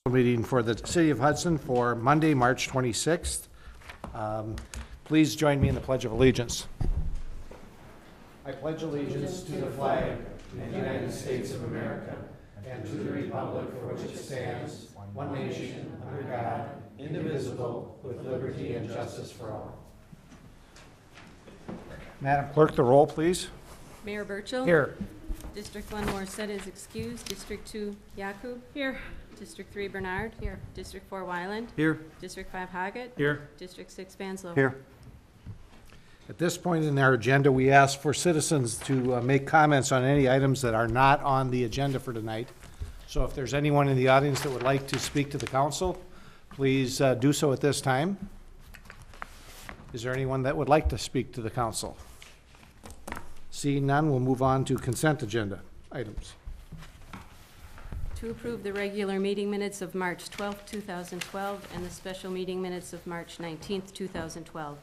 Meeting for the City of Hudson for Monday, March 26th. Please join me in the Pledge of Allegiance. I pledge allegiance to the flag of the United States of America and to the republic for which it stands, one nation, under God, indivisible, with liberty and justice for all. Madam Clerk, the roll, please. Mayor Burchill. Here. District 1, Morissette is excused. District 2, Yakub. Here. District 3, Bernard. Here. District 4, Wyland. Here. District 5, Hoggett. Here. District 6, Vanslo. Here. At this point in our agenda, we ask for citizens to make comments on any items that are not on the agenda for tonight. So if there's anyone in the audience that would like to speak to the council, please do so at this time. Is there anyone that would like to speak to the council? Seeing none, we'll move on to consent agenda items. To approve the regular meeting minutes of March 12th, 2012, and the special meeting minutes of March 19th, 2012.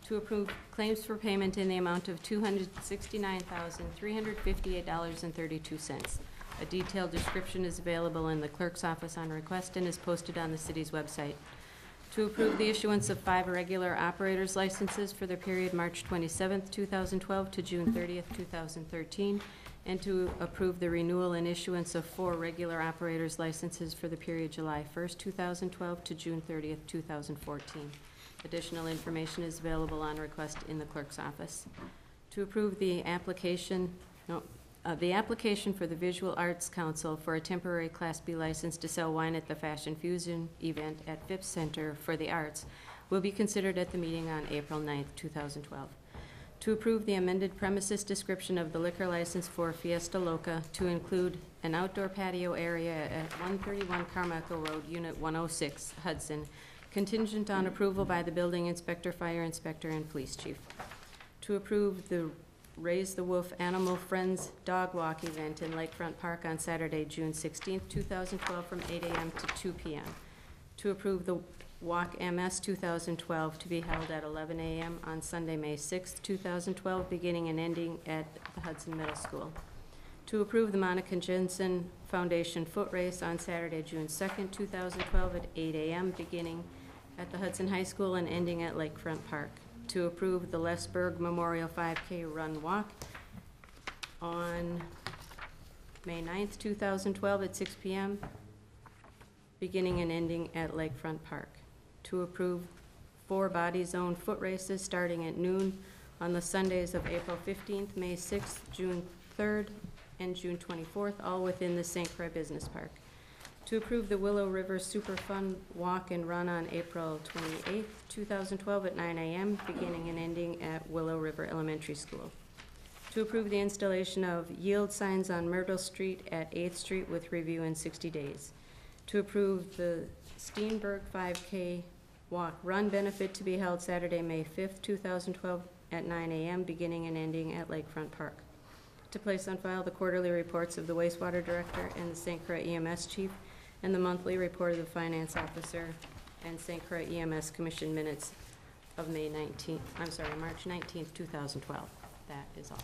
To approve claims for payment in the amount of $269,358.32. A detailed description is available in the clerk's office on request and is posted on the city's website. To approve the issuance of 5 regular operators licenses for the period March 27th, 2012 to June 30th, 2013, and to approve the renewal and issuance of 4 regular operators licenses for the period July 1st, 2012 to June 30th, 2014. Additional information is available on request in the clerk's office. To approve the application for the Visual Arts Council for a temporary Class B license to sell wine at the Fashion Fusion event at Phipps Center for the Arts will be considered at the meeting on April 9th, 2012. To approve the amended premises description of the liquor license for Fiesta Loca to include an outdoor patio area at 131 Carmichael Road, Unit 106, Hudson, contingent on approval by the building inspector, fire inspector, and police chief. To approve the Raise the Wolf Animal Friends Dog Walk event in Lakefront Park on Saturday, June 16th, 2012 from 8 a.m. to 2 p.m. To approve the Walk MS 2012 to be held at 11 a.m. on Sunday, May 6th, 2012, beginning and ending at the Hudson Middle School. To approve the Monica Jensen Foundation Foot Race on Saturday, June 2nd, 2012 at 8 a.m., beginning at the Hudson High School and ending at Lakefront Park. To approve the Lesburg Memorial 5K Run Walk on May 9th, 2012 at 6 p.m., beginning and ending at Lakefront Park. To approve 4 Body Zone foot races starting at noon on the Sundays of April 15th, May 6th, June 3rd, and June 24th, all within the St. Croix Business Park. To approve the Willow River Super Fun Walk and Run on April 28th, 2012 at 9 a.m., beginning and ending at Willow River Elementary School. To approve the installation of yield signs on Myrtle Street at 8th Street with review in 60 days. To approve the Steenberg 5K Walk Run benefit to be held Saturday, May 5th, 2012 at 9 a.m., beginning and ending at Lakefront Park. To place on file the quarterly reports of the wastewater director and the St. Croix EMS chief, and the monthly report of the finance officer and St. Croix EMS commission minutes of March 19th, 2012. That is all.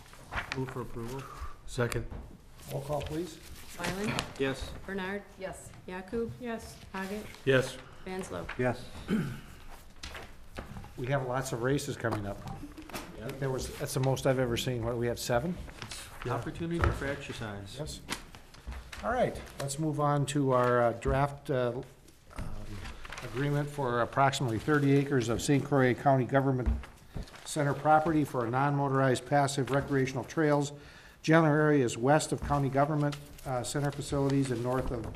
Move for approval. Second. Roll call, please. Wyland? Yes. Bernard? Yes. Yakub? Yes. Hoggett? Yes. Vanslo? Yes. We have lots of races coming up. That's the most I've ever seen. What, we have 7? The opportunity for exercise. Yes. All right, let's move on to our draft agreement for approximately 30 acres of St. Croix County Government Center property for non-motorized passive recreational trails. General area is west of County Government Center facilities and north of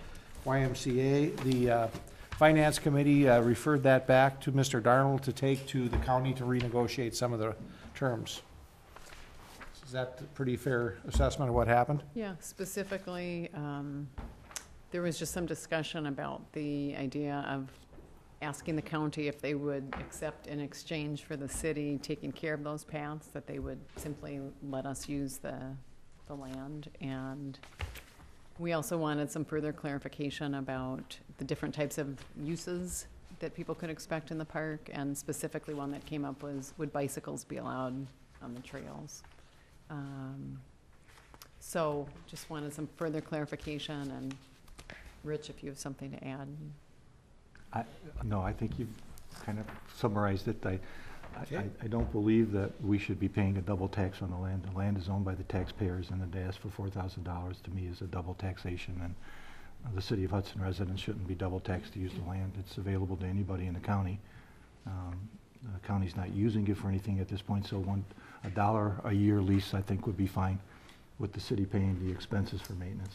YMCA. The Finance Committee referred that back to Mr. Darnold to take to the county to renegotiate some of the terms. Is that a pretty fair assessment of what happened? Yeah, specifically, there was just some discussion about the idea of asking the county if they would accept in exchange for the city taking care of those paths, that they would simply let us use the land. And we also wanted some further clarification about the different types of uses that people could expect in the park, and specifically one that came up was, would bicycles be allowed on the trails? So just wanted some further clarification, and Rich, if you have something to add. No, I think you've kind of summarized it. Okay. I don't believe that we should be paying a double tax on the land. The land is owned by the taxpayers, and to ask for $4,000 to me is a double taxation, and the city of Hudson residents shouldn't be double taxed to use the land. It's available to anybody in the county. The county's not using it for anything at this point, so $1 a year lease, I think, would be fine, with the city paying the expenses for maintenance.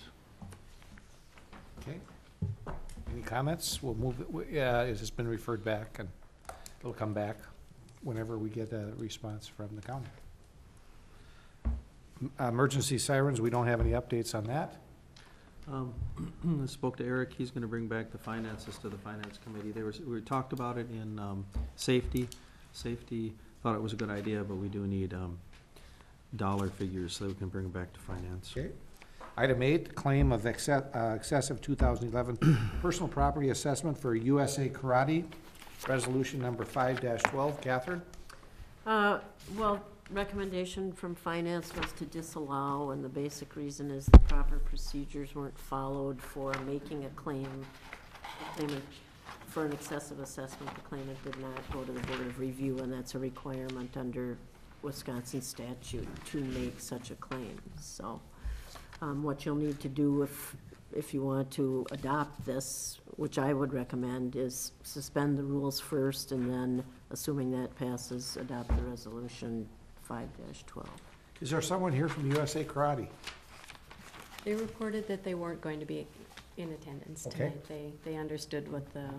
Okay. Any comments? We'll move it, it has been referred back, and it'll come back whenever we get a response from the county. Emergency sirens, we don't have any updates on that. I spoke to Eric, he's gonna bring back the finances to the finance committee. We talked about it in, safety. Safety thought it was a good idea, but we do need, dollar figures so that we can bring it back to finance. Okay. Item 8, claim of excessive 2011 personal property assessment for USA Karate, resolution number 5-12. Catherine? Well, recommendation from finance was to disallow, and the basic reason is the proper procedures weren't followed for making a claim. For an excessive assessment, the claimant did not go to the Board of Review, and that's a requirement under Wisconsin statute to make such a claim. So what you'll need to do if you want to adopt this, which I would recommend, is suspend the rules first, and then, assuming that passes, adopt the resolution 5-12. Is there someone here from USA Karate? They reported that they weren't going to be in attendance Okay. tonight. They understood what the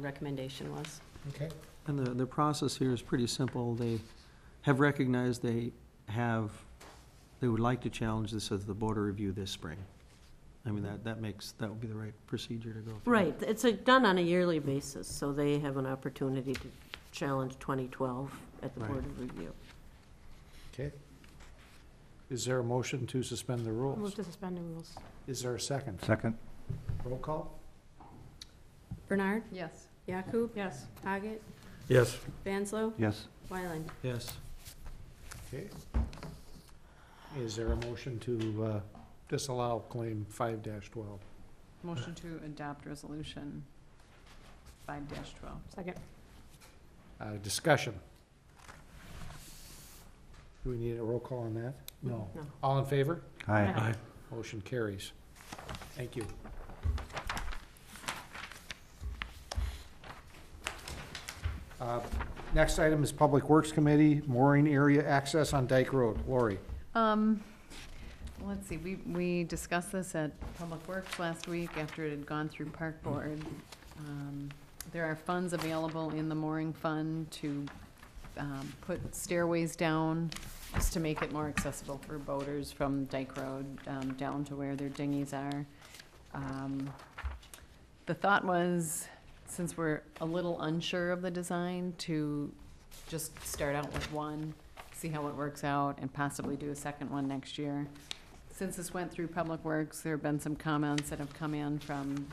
recommendation was. Okay. And the process here is pretty simple. They have recognized they would like to challenge this as the Board of Review this spring. I mean, that would be the right procedure to go through. Right, it's done on a yearly basis, so they have an opportunity to challenge 2012 at the Right. Board of Review. Okay. Is there a motion to suspend the rules? Move to suspend the rules. Is there a second? Second? Roll call? Bernard? Yes. Yakub? Yes. Haggett? Yes. Vanslo? Yes. Wyland? Yes. Okay. Is there a motion to disallow claim 5-12? Motion to adopt resolution 5-12. Second. Discussion. Do we need a roll call on that? No. No. All in favor? Aye. Motion carries. Thank you. Next item is Public Works Committee, mooring area access on Dyke Road. Lori? Let's see, we discussed this at Public Works last week after it had gone through Park Board. There are funds available in the mooring fund to put stairways down, just to make it more accessible for boaters from Dyke Road down to where their dinghies are. The thought was, since we're a little unsure of the design, to just start out with one, see how it works out, and possibly do a second one next year. Since this went through Public Works, there have been some comments that have come in from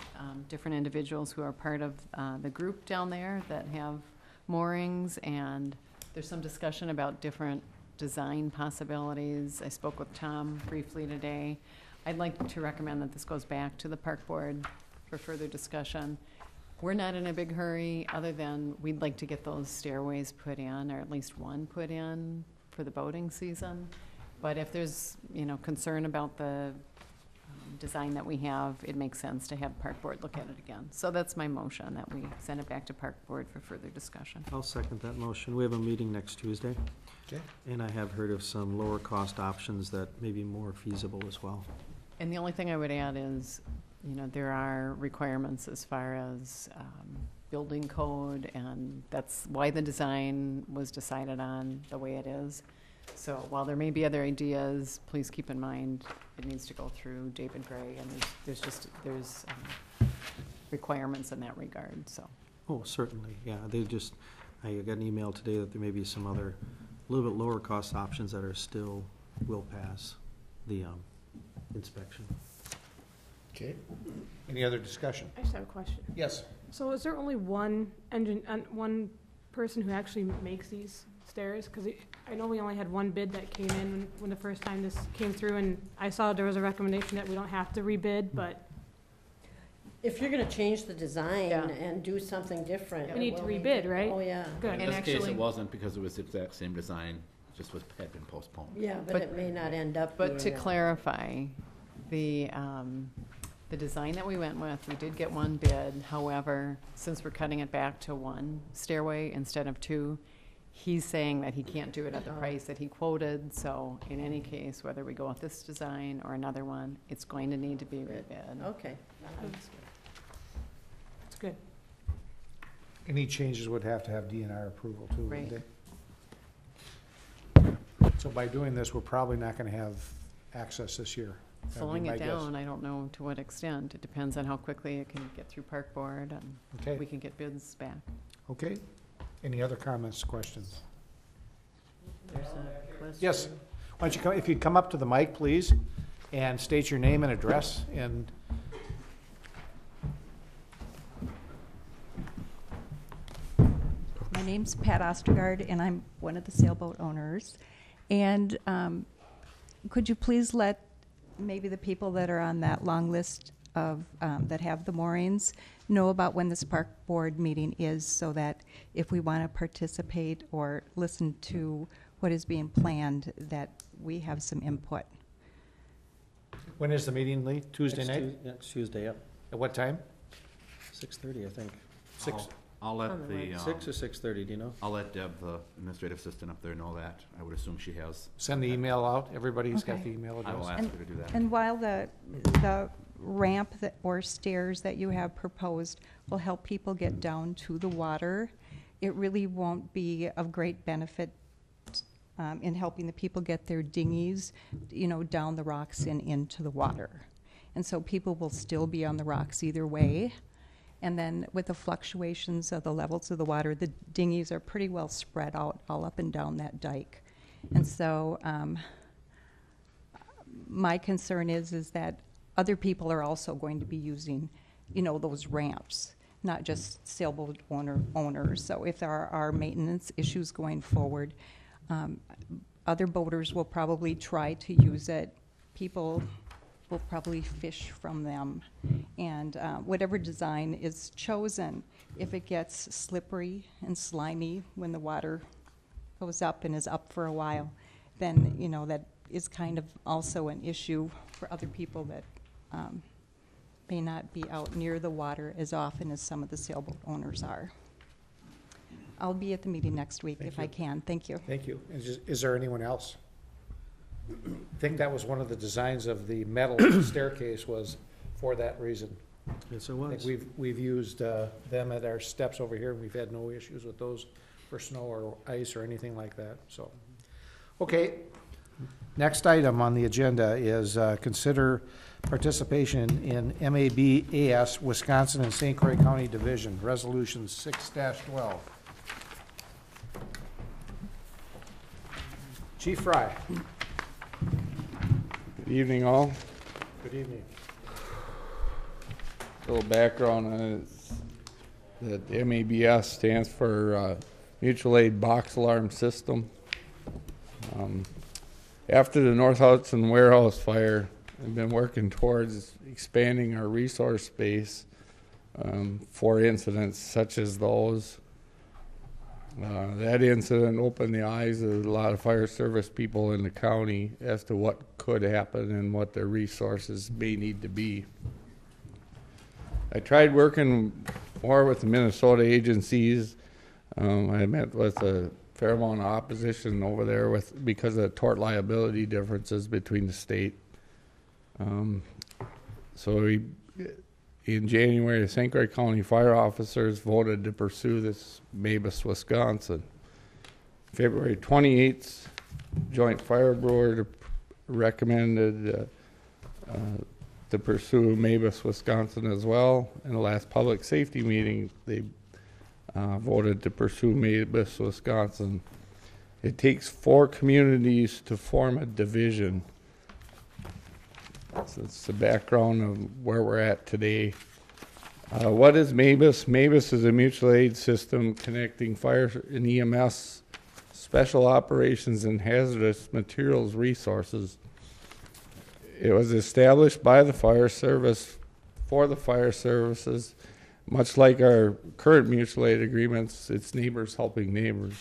different individuals who are part of the group down there that have moorings, and there's some discussion about different design possibilities. I spoke with Tom briefly today. I'd like to recommend that this goes back to the Park Board for further discussion. We're not in a big hurry, other than we'd like to get those stairways put in, or at least one put in for the boating season. But if there's, concern about the design that we have, it makes sense to have Park Board look at it again. So that's my motion, that we send it back to Park Board for further discussion. I'll second that motion. We have a meeting next Tuesday. Okay. And I have heard of some lower cost options that may be more feasible as well. And the only thing I would add is, there are requirements as far as building code, and that's why the design was decided on the way it is. So while there may be other ideas, please keep in mind it needs to go through David Gray, and there's requirements in that regard. So Oh, certainly, yeah. I got an email today that there may be some other, a little bit lower cost options that will pass the inspection. Okay. Any other discussion? I just have a question. Yes. So is there only one one person who actually makes these stairs? Because I know we only had one bid that came in when the first time this came through, and I saw there was a recommendation that we don't have to rebid, but If you're gonna change the design Yeah. and do something different. We need to we'll rebid, right? Oh, yeah. Good. And In this case, actually- it wasn't because it was the exact same design, just had been postponed. Yeah, but But- it may not end up But to being that. clarify, the design that we went with, we did get one bid. However, since we're cutting it back to one stairway instead of two, he's saying that he can't do it at the price that he quoted. So in any case, whether we go with this design or another one, it's going to need to be rebid. Okay. It's good. Any changes would have to have DNR approval too, wouldn't Right. they? So by doing this, we're probably not gonna have access this year. That'd be Slowing my it guess. down, I don't know to what extent. It depends on how quickly it can get through park board and Okay, we can get bids back. okay. Any other comments, questions? There's a question. Yes. Why don't you come, if you'd come up to the mic, please, and state your name and address, and My name's Pat Ostergaard, and I'm one of the sailboat owners. And could you please let maybe the people that are on that long list of, that have the moorings, know about when this park board meeting is, so that if we want to participate or listen to what is being planned, that we have some input? when is the meeting, Lee? Tuesday night? Next Tuesday, yep, At what time? 6:30, I think. Six? I'll On let the the, website. 6 or 6:30, do you know? I'll let Deb, the administrative assistant up there, know that. I would assume she has. Send the email out, everybody's got Okay. the email I will address. ask her to do that. And while the ramp or stairs that you have proposed will help people get down to the water, it really won't be of great benefit in helping the people get their dinghies, down the rocks and into the water. And so people will still be on the rocks either way. And then with the fluctuations of the levels of the water, the dinghies are pretty well spread out all up and down that dike. And so my concern is that other people are also going to be using, those ramps, not just sailboat owners. So if there are maintenance issues going forward, other boaters will probably try to use it. People will probably fish from them. And whatever design is chosen, if it gets slippery and slimy when the water goes up and is up for a while, then, that is kind of also an issue for other people that may not be out near the water as often as some of the sailboat owners are. I'll be at the meeting next week Thank if I you. can. Thank you. Thank you. Is there anyone else? I think that was one of the designs of the metal staircase was for that reason. Yes, it I think was. we've used them at our steps over here, and we've had no issues with those for snow or ice or anything like that, so. Okay, next item on the agenda is consider participation in MABAS Wisconsin and St. Croix County Division, Resolution 6-12. Chief Fry, Good evening, all. good evening. A little background on it is that MABS stands for Mutual Aid Box Alarm System. After the North Hudson warehouse fire, I've been working towards expanding our resource space for incidents such as those. That incident opened the eyes of a lot of fire service people in the county as to what could happen and what their resources may need to be. I tried working more with the Minnesota agencies. I met with a fair amount of opposition over there because of tort liability differences between the state. In January, the St. Croix County fire officers voted to pursue this MABUS Wisconsin. February 28th, Joint Fire Board recommended to pursue MABUS Wisconsin as well. In the last public safety meeting, they voted to pursue MABUS Wisconsin. It takes 4 communities to form a division. So it's the background of where we're at today. What is MABUS? MABUS is a mutual aid system connecting fire and EMS, special operations, and hazardous materials resources. It was established by the fire service for the fire services. Much like our current mutual aid agreements, it's neighbors helping neighbors.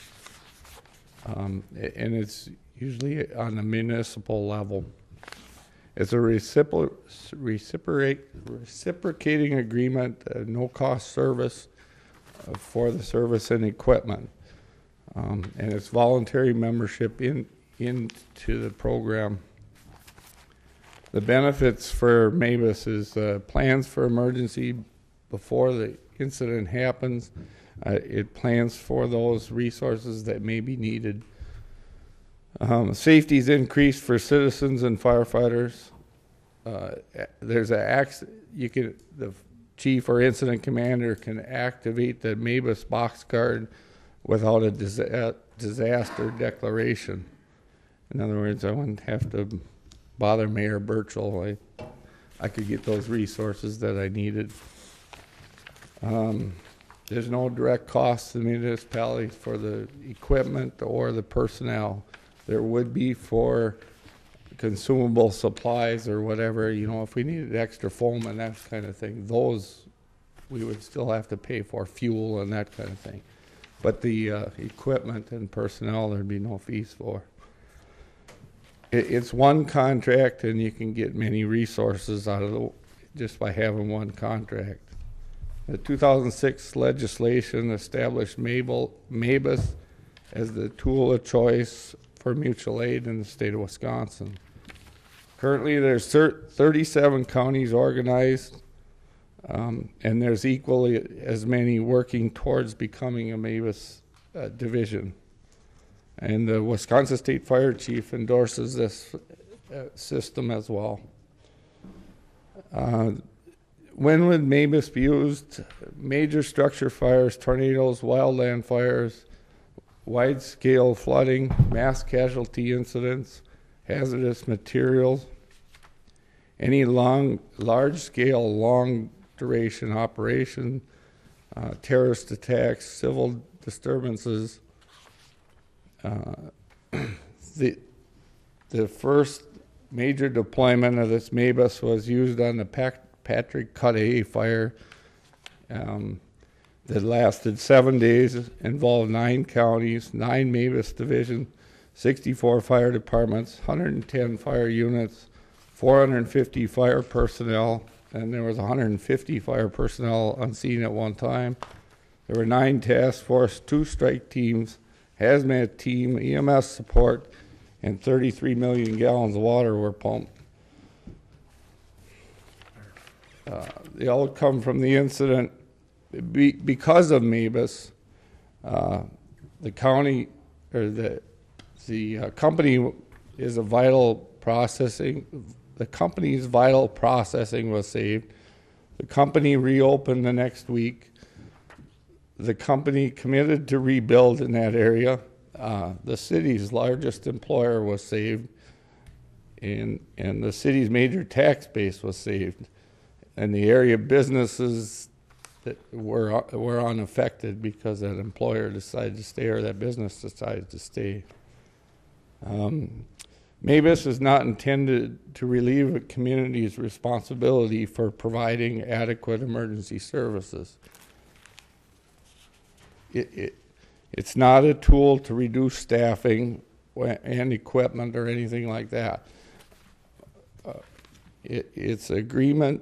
And it's usually on a municipal level. It's a reciprocating agreement, no-cost service for the service and equipment. And it's voluntary membership into the program. The benefits for MABUS is plans for emergency before the incident happens. It plans for those resources that may be needed. Safety is increased for citizens and firefighters. There's the chief or incident commander can activate the MABUS box guard without a disaster declaration. In other words, I wouldn't have to bother Mayor Burchell. I could get those resources that I needed. There's no direct cost to the municipality for the equipment or the personnel. There would be for consumable supplies or whatever, if we needed extra foam and that kind of thing, those we would still have to pay for, fuel and that kind of thing. But the equipment and personnel, there'd be no fees for. It's one contract, and you can get many resources out of just by having one contract. The 2006 legislation established MABUS as the tool of choice for mutual aid in the state of Wisconsin. Currently, there's 37 counties organized, and there's equally as many working towards becoming a MABUS division. And the Wisconsin State Fire Chief endorses this system as well. When would MABUS be used? Major structure fires, tornadoes, wildland fires, wide-scale flooding, mass casualty incidents, hazardous materials, any large-scale, long-duration operation, terrorist attacks, civil disturbances. The first major deployment of this MABUS was used on the Patrick Cudahy fire that lasted 7 days, involved 9 counties, 9 MABUS divisions, 64 fire departments, 110 fire units, 450 fire personnel, and there was 150 fire personnel on scene at one time. There were 9 task force, 2 strike teams, hazmat team, EMS support, and 33 million gallons of water were pumped. The outcome from the incident, because of MABUS, the county or the company is a vital processing. The company's vital processing was saved. The company reopened the next week. The company committed to rebuild in that area. The city's largest employer was saved, and the city's major tax base was saved. And the area businesses that were unaffected because that employer decided to stay or that business decided to stay. MABUS is not intended to relieve a community's responsibility for providing adequate emergency services. It's not a tool to reduce staffing and equipment or anything like that. It's agreement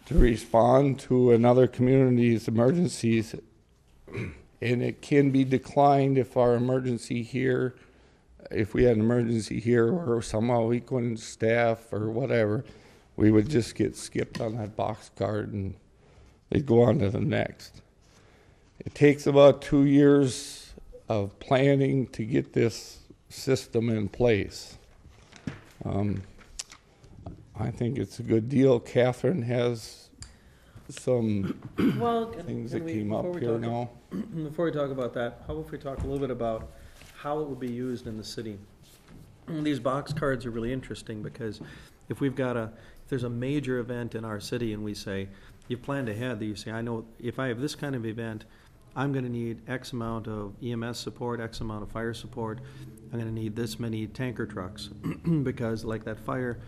to respond to another community's emergencies, and it can be declined if our emergency here, if we had an emergency here or somehow we couldn't staff or whatever, we would just get skipped on that box card and they'd go on to the next. It takes about 2 years of planning to get this system in place. I think it's a good deal. Catherine has some things that came up here now. Before we talk about that, how about if we talk a little bit about how it would be used in the city? These box cards are really interesting because if there's a major event in our city and we say, you've planned ahead, that you say, I know if I have this kind of event, I'm going to need X amount of EMS support, X amount of fire support. I'm going to need this many tanker trucks because like that fire,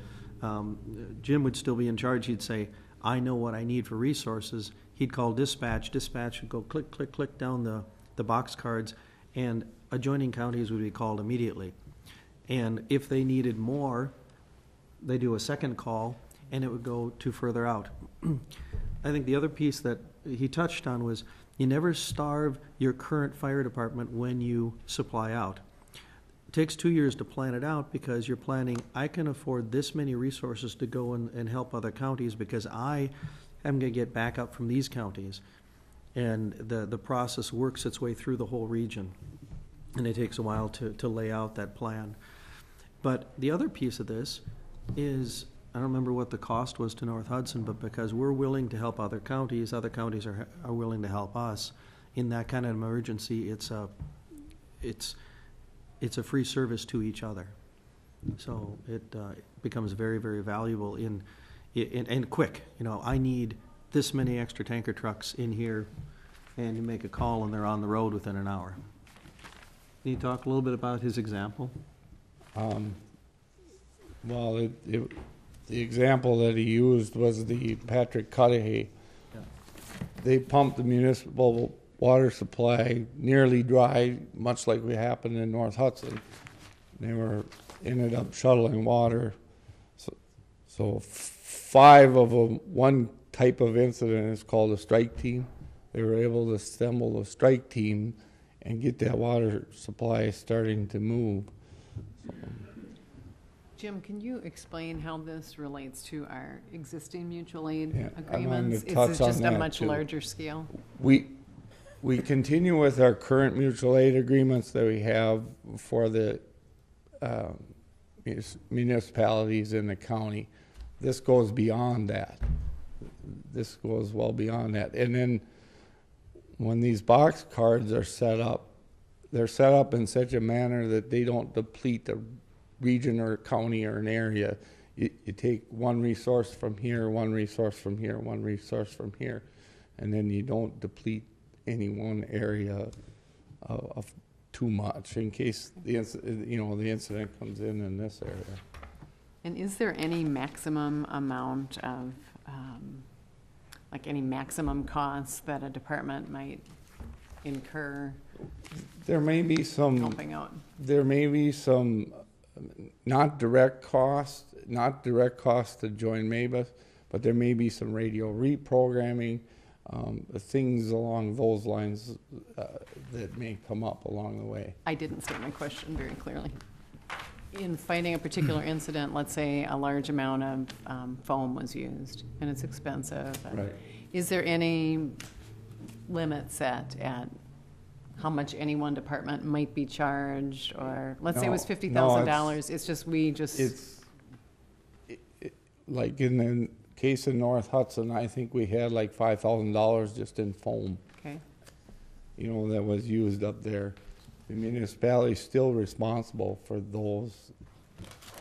Jim would still be in charge. He'd say, I know what I need for resources. He'd call dispatch, dispatch would go click, click, click down the box cards, and adjoining counties would be called immediately. And if they needed more, they do a second call, and it would go to further out. I think the other piece that he touched on was you never starve your current fire department when you supply out. It takes 2 years to plan it out because you're planning, I can afford this many resources to go and help other counties because I am going to get backup from these counties. And the process works its way through the whole region. And it takes a while to lay out that plan. But the other piece of this is, I don't remember what the cost was to North Hudson, but because we're willing to help other counties are willing to help us. In that kind of emergency, it's a free service to each other. So it becomes very, very valuable and quick. You know, I need this many extra tanker trucks in here, and you make a call and they're on the road within an hour. Can you talk a little bit about his example? Well, the example that he used was the Patrick Cudahy. Yeah. They pumped the municipal water supply nearly dry, much like we happened in North Hudson. They ended up shuttling water. So 5 of one type of incident is called a strike team. They were able to assemble a strike team and get that water supply starting to move. Jim, can you explain how this relates to our existing mutual aid Yeah, I wanted agreements? to Is touch this on just a that, much too. larger scale? We continue with our current mutual aid agreements that we have for the municipalities in the county. This goes beyond that. This goes well beyond that. And then when these box cards are set up, they're set up in such a manner that they don't deplete the region or county or an area. You take one resource from here, one resource from here, one resource from here, and then you don't deplete any one area of too much in case the incident comes in this area. And is there any maximum amount of, like any maximum costs that a department might incur There may be some. helping out? There may be some not direct cost to join MABUS, but there may be some radio reprogramming, things along those lines that may come up along the way. I didn't state my question very clearly. In fighting a particular incident, let's say a large amount of foam was used and it's expensive. Right. Is there any limit set at how much any one department might be charged? Or let's say it was No, $50,000. It's just, It's like in the case of North Hudson, I think we had like $5,000 just in foam, okay. that was used up there. The municipality is still responsible for those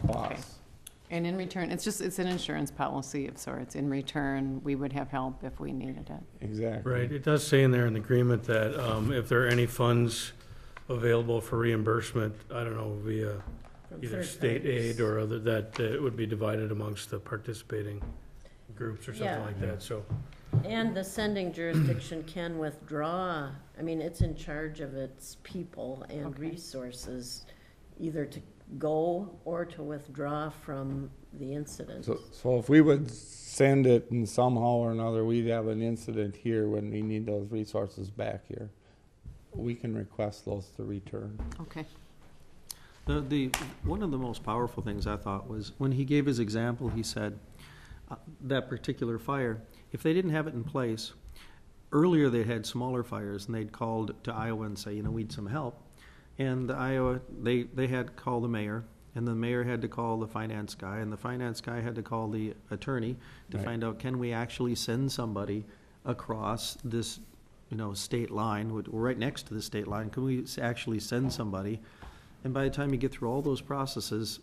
costs. And in return, it's an insurance policy of sorts. In return, we would have help if we needed it. Exactly. Right, it does say in there in the agreement that if there are any funds available for reimbursement, I don't know, via either state aid or other, that it would be divided amongst the participating groups or something Yeah. like that, so. And the sending jurisdiction can withdraw, I mean, it's in charge of its people and Okay. resources, either to go or to withdraw from the incident. So if we would send it and somehow or another we'd have an incident here when we need those resources back here, we can request those to return. Okay. One of the most powerful things I thought was when he gave his example, he said that particular fire, if they didn't have it in place, earlier they had smaller fires and they'd called to Iowa and say, we need some help. And they had to call the mayor, and the mayor had to call the finance guy, and the finance guy had to call the attorney to Right. find out, can we actually send somebody across this, state line? We're right next to the state line. Can we actually send somebody? And by the time you get through all those processes,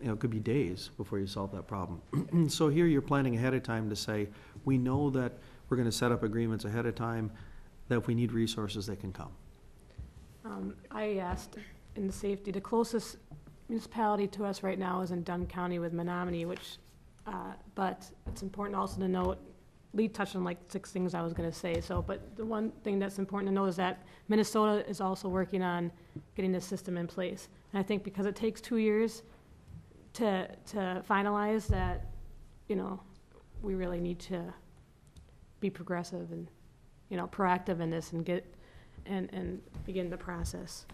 it could be days before you solve that problem. So here you're planning ahead of time to say, we know that we're going to set up agreements ahead of time, that if we need resources, they can come. I asked in the safety, the closest municipality to us right now is in Dunn County with Menominee, which But it's important also to note, Lee touched on like 6 things I was gonna say, so, but the one thing that's important to know is that Minnesota is also working on getting this system in place. And I think because it takes 2 years to finalize that, you know, we really need to be progressive and, you know, proactive in this and get, and begin the process.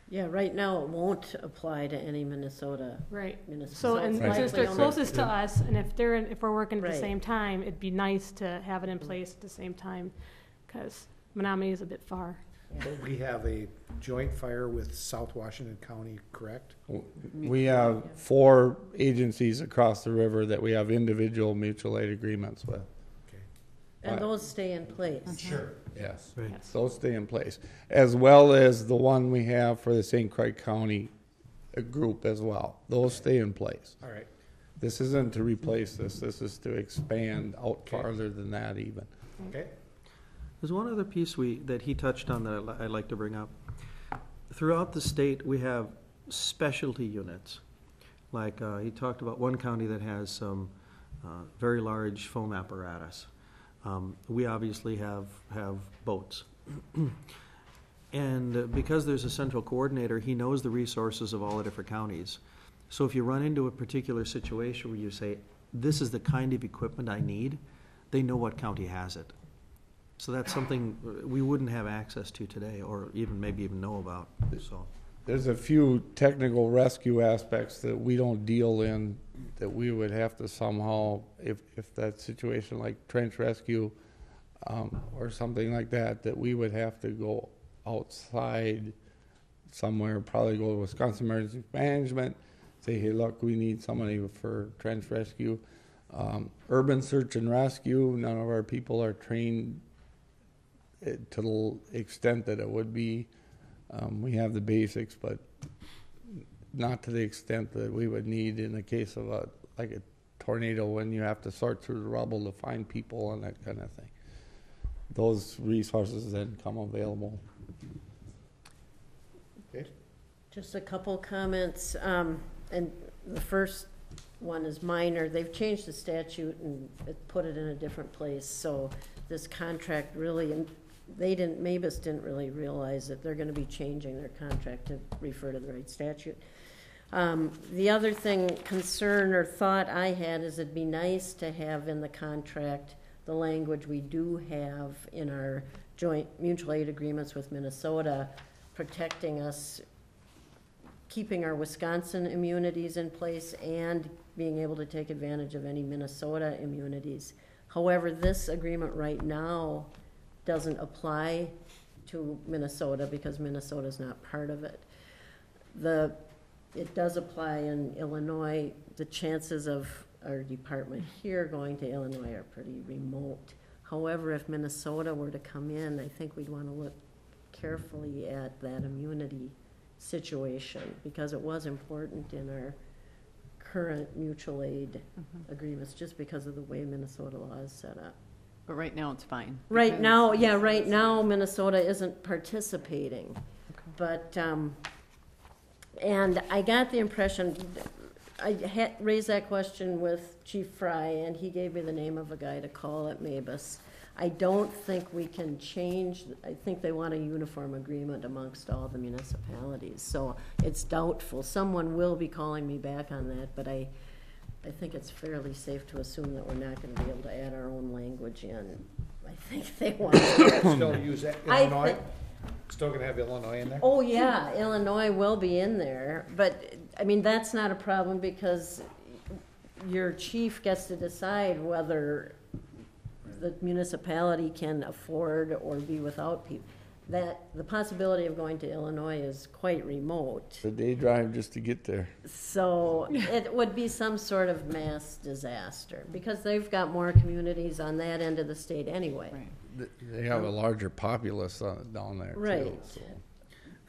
Yeah, right now it won't apply to any Minnesota. Right. Minnesota. So, and it's since they're likely closest to us, and if we're working at the Right. same time, it'd be nice to have it in place at the same time, because Menominee is a bit far. But we have a joint fire with South Washington County, correct? We have 4 agencies across the river that we have individual mutual aid agreements with. And those stay in place. Sure. Yes. Right. Yes. Those stay in place, as well as the one we have for the St. Croix County group as well. Those stay in place. All right. This isn't to replace this. This is to expand out farther than that even. Okay. There's one other piece that he touched on that I'd like to bring up. Throughout the state, we have specialty units. Like, he talked about one county that has some very large foam apparatus. We obviously have boats. And because there's a central coordinator, he knows the resources of all the different counties. So if you run into a particular situation where you say, this is the kind of equipment I need, they know what county has it. So that's something we wouldn't have access to today, or maybe even know about, so. There's a few technical rescue aspects that we don't deal in, that we would have to somehow, if that situation like trench rescue, or something like that, that we would have to go outside somewhere, probably go to Wisconsin Emergency Management, say, hey, look, we need somebody for trench rescue. Urban search and rescue, none of our people are trained to the extent that it would be. We have the basics, but not to the extent that we would need in the case of like a tornado, when you have to sort through the rubble to find people and that kind of thing. Those resources then come available. Okay. Just a couple comments, and the first one is minor. They've changed the statute and put it in a different place, so this contract really, and Mabus didn't really realize that they're gonna be changing their contract to refer to the right statute. The other concern or thought I had is it'd be nice to have in the contract the language we do have in our joint mutual aid agreements with Minnesota, protecting us, keeping our Wisconsin immunities in place and being able to take advantage of any Minnesota immunities. However, this agreement right now doesn't apply to Minnesota because Minnesota's not part of it. It does apply in Illinois. The chances of our department here going to Illinois are pretty remote. However, if Minnesota were to come in, I think we'd want to look carefully at that immunity situation, because it was important in our current mutual aid agreements, just because of the way Minnesota law is set up. But right now, it's fine. Right now, yeah, right now, Minnesota isn't participating. But, and I got the impression, I had raised that question with Chief Fry, and he gave me the name of a guy to call at Mabus. I don't think we can change, I think they want a uniform agreement amongst all the municipalities, so it's doubtful. Someone will be calling me back on that, but I think it's fairly safe to assume that we're not gonna be able to add our own language in. I think they want to. Still use Illinois? Still gonna have Illinois in there? Oh, yeah, Illinois will be in there, but, I mean, that's not a problem because your chief gets to decide whether the municipality can afford or be without people. The possibility of going to Illinois is quite remote. The day drive just to get there. So it would be some sort of mass disaster because they've got more communities on that end of the state anyway. Right. They have a larger populace down there too. Right. So.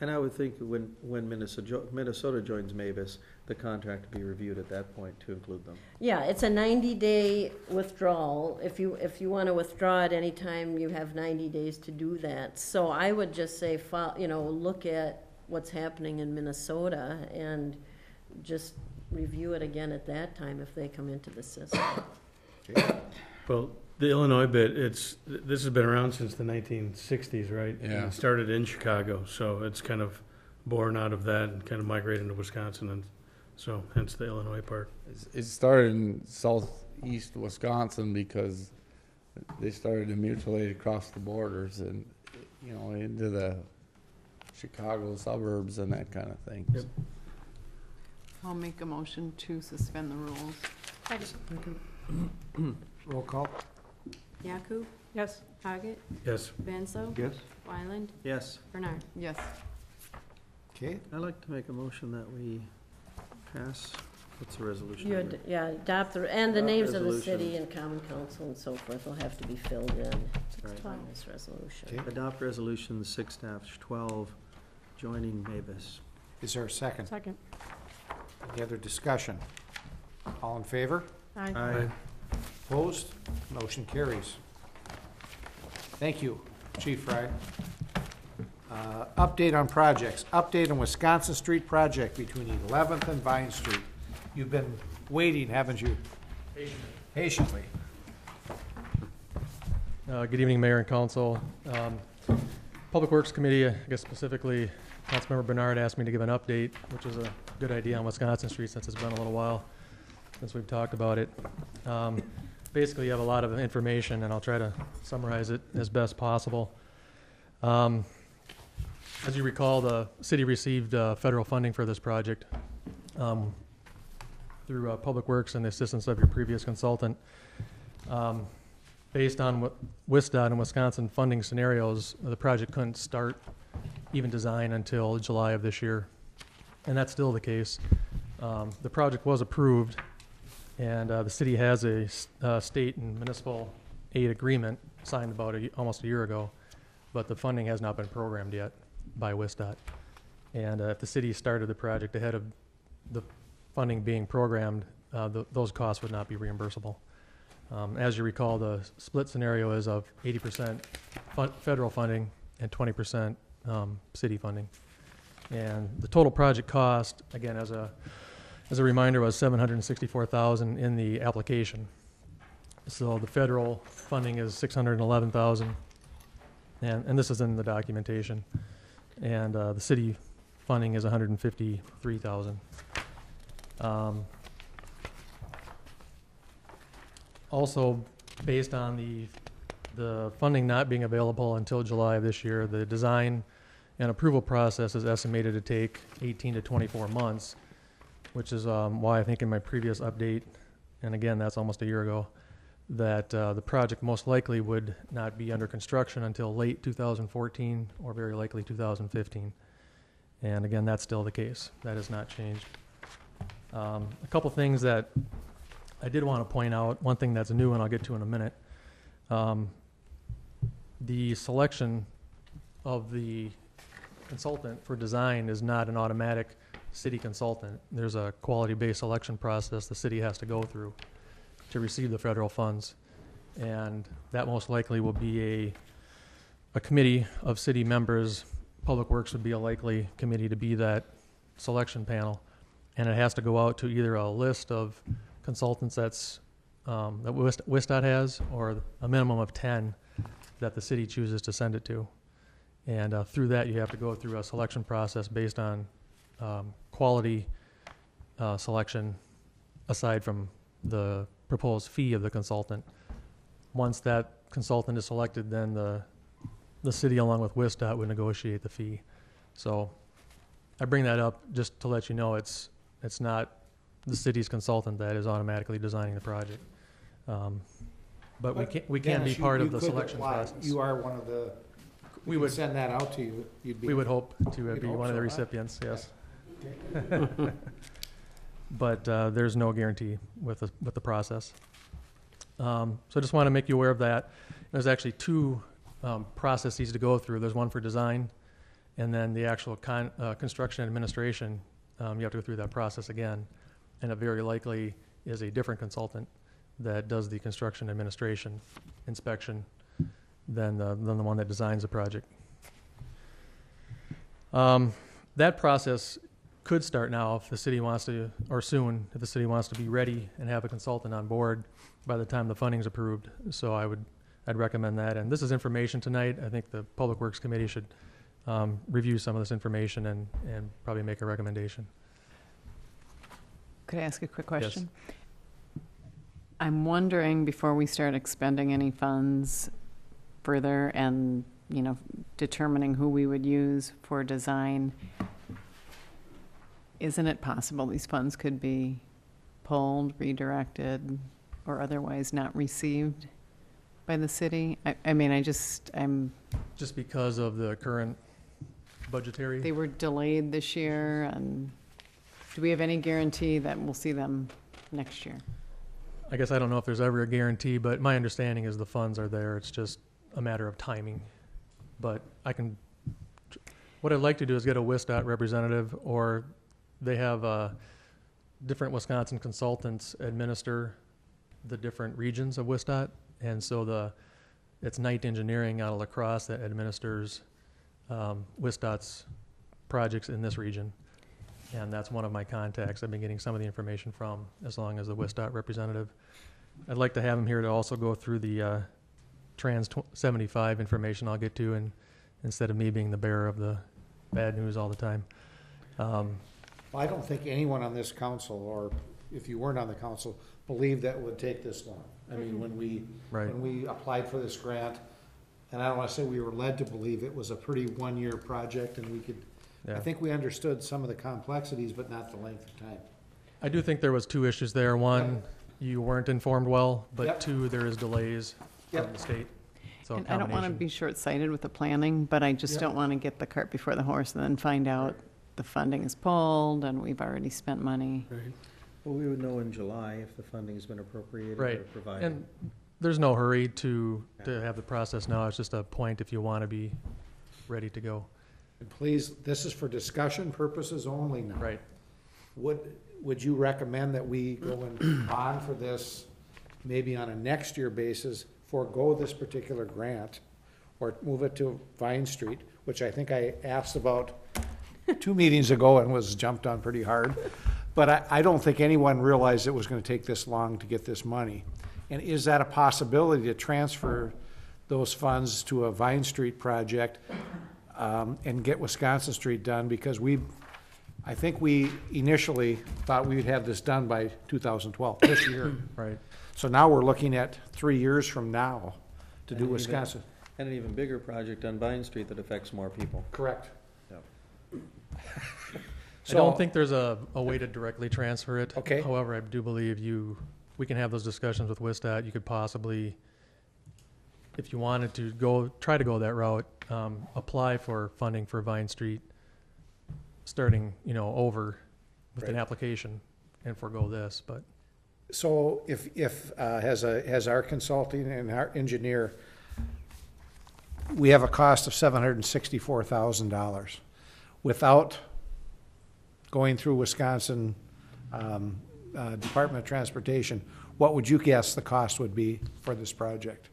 And I would think when Minnesota joins Mavis, the contract would be reviewed at that point to include them. Yeah, it's a 90-day withdrawal. If you want to withdraw at any time, you have 90 days to do that. So I would just say, look at what's happening in Minnesota and just review it again at that time if they come into the system. Well, the Illinois bit, this has been around since the 1960s, right? And Yeah. it started in Chicago, so it's kind of born out of that and kind of migrated into Wisconsin, and so hence the Illinois part. It started in southeast Wisconsin because they started to mutilate across the borders and, you know, into the Chicago suburbs and that kind of thing. Yep. I'll make a motion to suspend the rules. Roll call? Yaku, Yes. Haggett, Yes. Vanslo, Yes? Wyland, Yes, Bernard. Yes. Okay, I'd like to make a motion that we pass, what's the resolution? You, number? adopt and the Adopt names of the resolution. city and common council and so forth will have to be filled in Right. on this resolution. Okay. Adopt resolution 6-12, joining Mavis. is there a second? Second. Any other discussion? All in favor? Aye. Aye. Opposed? Motion carries. Thank you, Chief Fry. Update on projects. Update on Wisconsin Street project between 11th and Vine Street. You've been waiting, haven't you? Patiently. Good evening, Mayor and Council. Public Works Committee, I guess specifically, Councilmember Bernard asked me to give an update, which is a good idea on Wisconsin Street since it's been a little while since we've talked about it. Basically, you have a lot of information, and I'll try to summarize it as best possible. As you recall, the city received federal funding for this project through Public Works and the assistance of your previous consultant. Based on what WISDOT and Wisconsin funding scenarios, the project couldn't start even design until July of this year. And that's still the case. The project was approved, and the city has a state and municipal aid agreement signed about almost a year ago, but the funding has not been programmed yet by WISDOT. And if the city started the project ahead of the funding being programmed, those costs would not be reimbursable. As you recall, the split scenario is of 80% federal funding and 20% city funding. And the total project cost, again, as a reminder, was $764,000 in the application. So the federal funding is $611,000, and this is in the documentation. And the city funding is $153,000. Also, based on the funding not being available until July of this year, the design and approval process is estimated to take 18 to 24 months, which is why I think in my previous update, and again, that's almost a year ago, that the project most likely would not be under construction until late 2014 or very likely 2015. And again, that's still the case. That has not changed. A couple things that I did want to point out, one thing that's new and I'll get to in a minute. The selection of the consultant for design is not an automatic city consultant. There's a quality-based selection process the city has to go through to receive the federal funds. And that most likely will be a committee of city members. Public Works would be a likely committee to be that selection panel. And it has to go out to either a list of consultants that WISDOT has, or a minimum of 10 that the city chooses to send it to. And through that, you have to go through a selection process based on quality selection, aside from the proposed fee of the consultant. Once that consultant is selected, then the city, along with WISDOT, would negotiate the fee. So I bring that up just to let you know it's not the city's consultant that is automatically designing the project. But we can be Dennis, part you of the could selection apply. process. You are one of the, We we would would- send that out to you. You'd be. We would hope to You'd be hope one of the so, huh? recipients, yes. But there's no guarantee with the process. So I just want to make you aware of that. There's actually two processes to go through. There's one for design, and then the actual construction administration. You have to go through that process again, and it very likely is a different consultant that does the construction administration inspection than the one that designs the project. That process could start now if the city wants to, or soon, if the city wants to be ready and have a consultant on board by the time the funding's approved. So I'd recommend that. And this is information tonight. I think the Public Works Committee should review some of this information and probably make a recommendation. Could I ask a quick question? I'm wondering, before we start expending any funds further and, determining who we would use for design, isn't it possible these funds could be pulled, redirected, or otherwise not received by the city? I'm Just because of the current budgetary? they were delayed this year, and do we have any guarantee that we'll see them next year? I guess I don't know if there's ever a guarantee, but my understanding is the funds are there. It's just a matter of timing. But what I'd like to do is get a WISDOT representative, or they have different Wisconsin consultants administer the different regions of WISDOT. And so it's Knight Engineering out of La Crosse that administers WISDOT's projects in this region. And that's one of my contacts I've been getting some of the information from, as long as the WISDOT representative. I'd like to have him here to also go through the Trans 75 information I'll get to, and instead of me being the bearer of the bad news all the time. Well, I don't think anyone on this council, or if you weren't on the council, believed that it would take this long. I mean, when we applied for this grant, and I don't want to say we were led to believe it was a pretty one-year project, and we could, I think we understood some of the complexities, but not the length of time. I do think there was two issues there. One, you weren't informed well, but Yep. two, there is delays Yep. from the state. So And I don't want to be short-sighted with the planning, but I just Yep. don't want to get the cart before the horse and then find out the funding is pulled and we've already spent money. Right. Well, we would know in July if the funding's been appropriated or Right. provided. And there's no hurry to have the process now. It's just a point if you want to be ready to go. And please, this is for discussion purposes only now. Right. Would you recommend that we go and bond for this, maybe on a next year basis, forego this particular grant, or move it to Vine Street, which I think I asked about 2 meetings ago and was jumped on pretty hard. But I don't think anyone realized it was gonna take this long to get this money. And is that a possibility to transfer those funds to a Vine Street project, and get Wisconsin Street done? Because I think we initially thought we would have this done by 2012, this year. Right. So now we're looking at 3 years from now to do And even- Wisconsin. And an even bigger project on Vine Street that affects more people. Correct. I don't think there's a way to directly transfer it. Okay. However, I do believe we can have those discussions with WISDOT. You could possibly, if you wanted to try to go that route, apply for funding for Vine Street, starting, over with an Right. application, and forego this, but. So has our consulting and our engineer, we have a cost of $764,000. Without going through Wisconsin Department of Transportation, what would you guess the cost would be for this project?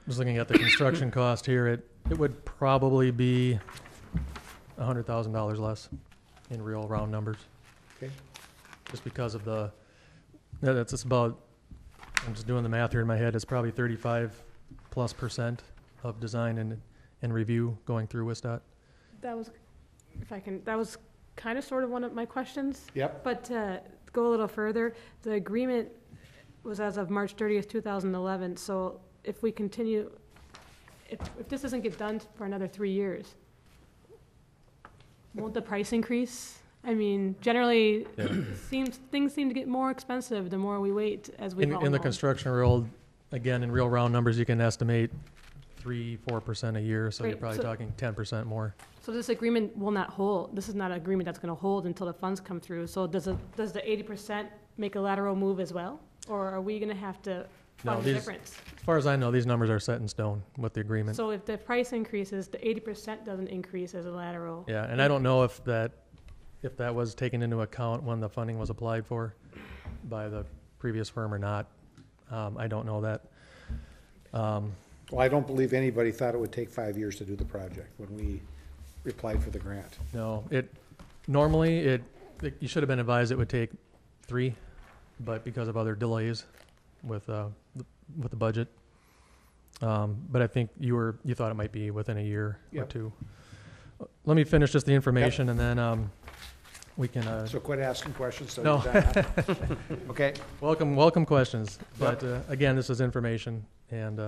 Just looking at the construction cost here, it would probably be $100,000 less in real round numbers. Okay. Just because of that's just about, I'm just doing the math here in my head, it's probably 35+% of design and review going through WISDOT. That was, that was kind of sort of one of my questions. Yep. But to go a little further, the agreement was as of March 30th, 2011. So if we continue, if this doesn't get done for another 3 years, won't the price increase? I mean, generally, things seem to get more expensive the more we wait, as we all know. In the construction world, again, in real round numbers, you can estimate 3-4% a year, so you're Right, probably so- talking 10% more. So this agreement will not hold, this is not an agreement that's gonna hold until the funds come through. So does the 80% make a lateral move as well? Or are we gonna have to No, fund the difference? As far as I know, these numbers are set in stone with the agreement. So if the price increases, the 80% doesn't increase as a lateral? Yeah, and I don't know if that was taken into account when the funding was applied for by the previous firm or not. I don't know that. Well, I don't believe anybody thought it would take 5 years to do the project when we applied for the grant. No, Normally, you should have been advised it would take 3, but because of other delays with the budget. But I think you thought it might be within a year or Yep. 2. Let me finish just the information and then we can. So quit asking questions, so No. you're done, huh? Okay, Welcome questions. But again, this is information. And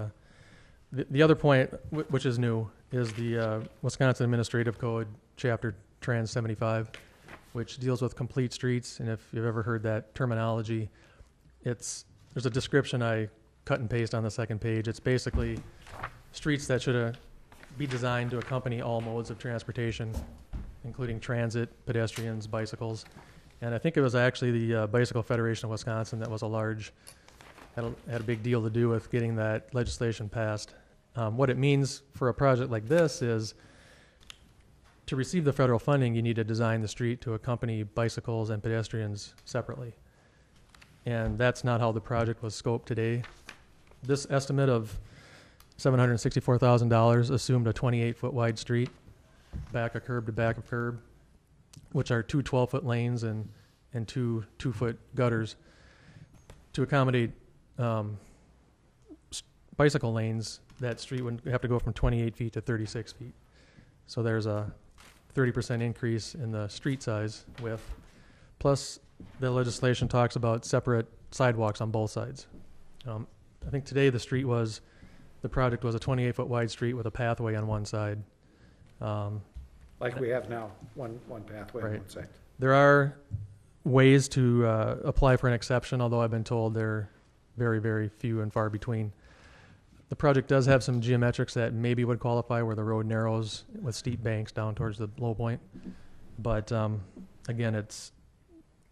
the other point, which is new, is the Wisconsin Administrative Code, Chapter Trans 75, which deals with complete streets. And if you've ever heard that terminology, there's a description I cut and paste on the second page. It's basically streets that should be designed to accompany all modes of transportation, including transit, pedestrians, bicycles. And I think it was actually the Bicycle Federation of Wisconsin that was had a big deal to do with getting that legislation passed. What it means for a project like this is to receive the federal funding, you need to design the street to accompany bicycles and pedestrians separately. And that's not how the project was scoped today. This estimate of $764,000 assumed a 28-foot wide street, back of curb to back of curb, which are 2 12-foot lanes and 2 2-foot gutters. To accommodate bicycle lanes, that street would have to go from 28 feet to 36 feet. So there's a 30% increase in the street size width. Plus, the legislation talks about separate sidewalks on both sides. I think today the project was a 28-foot wide street with a pathway on one side. like we have now, one pathway on Right. one side. There are ways to apply for an exception, although I've been told they're very, very few and far between. The project does have some geometrics that maybe would qualify where the road narrows with steep banks down towards the low point. But again,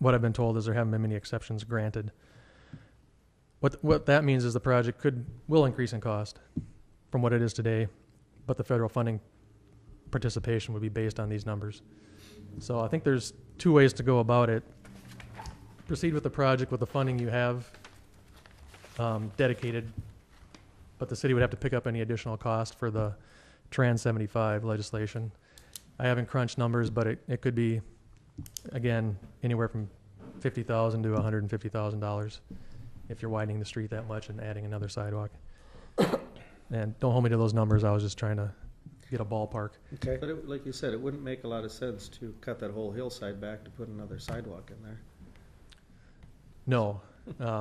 what I've been told is there haven't been many exceptions granted. What that means is the project will increase in cost from what it is today, but the federal funding participation would be based on these numbers. So I think there's 2 ways to go about it. Proceed with the project with the funding you have dedicated, but the city would have to pick up any additional cost for the Trans 75 legislation. I haven't crunched numbers, but it could be, again, anywhere from $50,000 to $150,000 if you're widening the street that much and adding another sidewalk. And don't hold me to those numbers. I was just trying to get a ballpark. Okay, But like you said, it wouldn't make a lot of sense to cut that whole hillside back to put another sidewalk in there. No,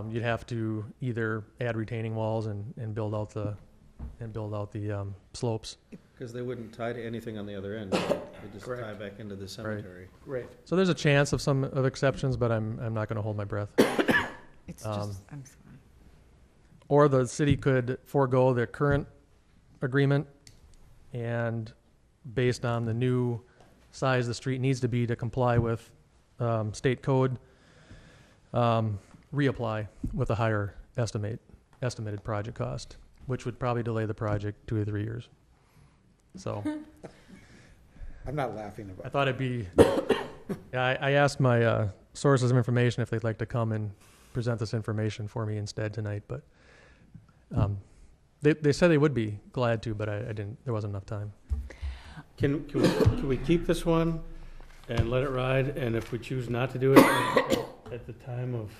you'd have to either add retaining walls and build out the slopes. Because they wouldn't tie to anything on the other end. They just Correct. tie back into the cemetery. great. So there's a chance of exceptions, but I'm not going to hold my breath. It's Um, just, I'm sorry. Or the city could forego their current agreement, and based on the new size the street needs to be to comply with state code, reapply with a higher estimated project cost, which would probably delay the project 2 or 3 years. So I'm not laughing I about it. thought it'd be, I asked my sources of information if they'd like to come and present this information for me instead tonight, but they said they would be glad to, but I didn't, there wasn't enough time. Can we keep this one and let it ride, and if we choose not to do it at the time of,